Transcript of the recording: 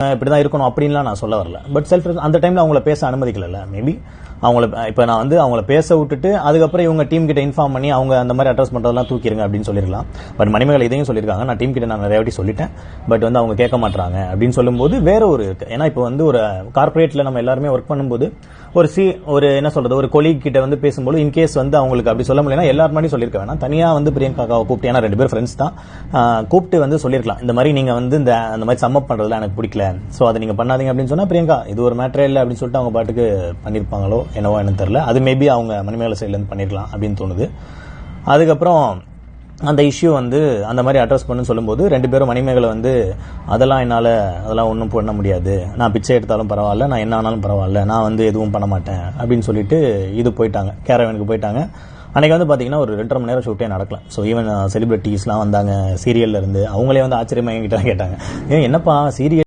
இப்படிதான் இருக்கணும் அப்படின்லாம் நான் சொல்ல வரல. பட் செல்ஃப் அந்த டைம்ல அவங்கள பேச அனுமதிக்கல. மேபி அவங்கள இப்ப நான் வந்து அவங்கள பேச விட்டுட்டு அதுக்கப்புறம் இவங்க டீம் கிட்ட இன்ஃபார்ம் பண்ணி அவங்க அந்த மாதிரி அட்ரஸ் பண்றதெல்லாம் தூக்கிடுங்க அப்படின்னு சொல்லிருக்கலாம். பட் மணிமேகலை இதையும் சொல்லியிருக்காங்க, நான் டீம் கிட்ட நான் நிறைய வாட்டி சொல்லிட்டேன், பட் வந்து அவங்க கேட்க மாட்டாங்க அப்படின்னு சொல்லும்போது வேற ஒரு ஏன்னா இப்போ வந்து ஒரு கார்பரேட்ல நம்ம எல்லாருமே ஒர்க் பண்ணும்போது ஒரு என்ன சொல்றது ஒரு கொலீக் கிட்ட வந்து பேசும்போது இன்கேஸ் வந்து அவங்களுக்கு அப்படி சொல்ல முடியல எல்லாரும் மாதிரி சொல்லிருக்க வேணாம். தனியா வந்து பிரியங்காவை கூப்பிட்டு, ஏன்னா 2 பேர் ஃப்ரெண்ட்ஸ் தான், கூப்பிட்டு வந்து சொல்லிருக்கலாம் இந்த மாதிரி நீங்க வந்து அந்த மாதிரி சம்மப் பண்றதுல எனக்கு பிடிக்கல, சோ அதை நீங்க பண்ணாதீங்க அப்படின்னு சொன்னா பிரியங்கா இது ஒரு மேட்டரே இல்லை அப்படின்னு சொல்லிட்டு அவங்க பாட்டுக்கு பண்ணிருப்பாங்களோ என்னவோ எனக்கு தெரியல. அது மேபி அவங்க மணிமேகலை சைட்ல இருந்து பண்ணிருக்கலாம் அப்படின்னு தோணுது. அதுக்கப்புறம் அந்த இஷ்யூ வந்து அந்த மாதிரி அட்ரஸ் பண்ணு சொல்லும்போது 2 பேரும் மணிமேகலை வந்து அதெல்லாம் ஒன்றும் பண்ண முடியாது, நான் பிச்சை எடுத்தாலும் பரவாயில்ல, நான் என்ன ஆனாலும் பரவாயில்ல, நான் வந்து எதுவும் பண்ண மாட்டேன் அப்படின்னு சொல்லிட்டு இது போயிட்டாங்க, கேரவனுக்கு போயிட்டாங்க. அன்னைக்கு வந்து பாத்தீங்கன்னா ஒரு 2.5 மணி நேரம் ஷூட்டே நடக்கலாம். ஸோ ஈவன் செலிபிரிட்டிஸ்லாம் வந்தாங்க சீரியல்ல இருந்து, அவங்களே வந்து ஆச்சரியமா என்கிட்ட கேட்டாங்க, ஏன் என்னப்பா சீரியல்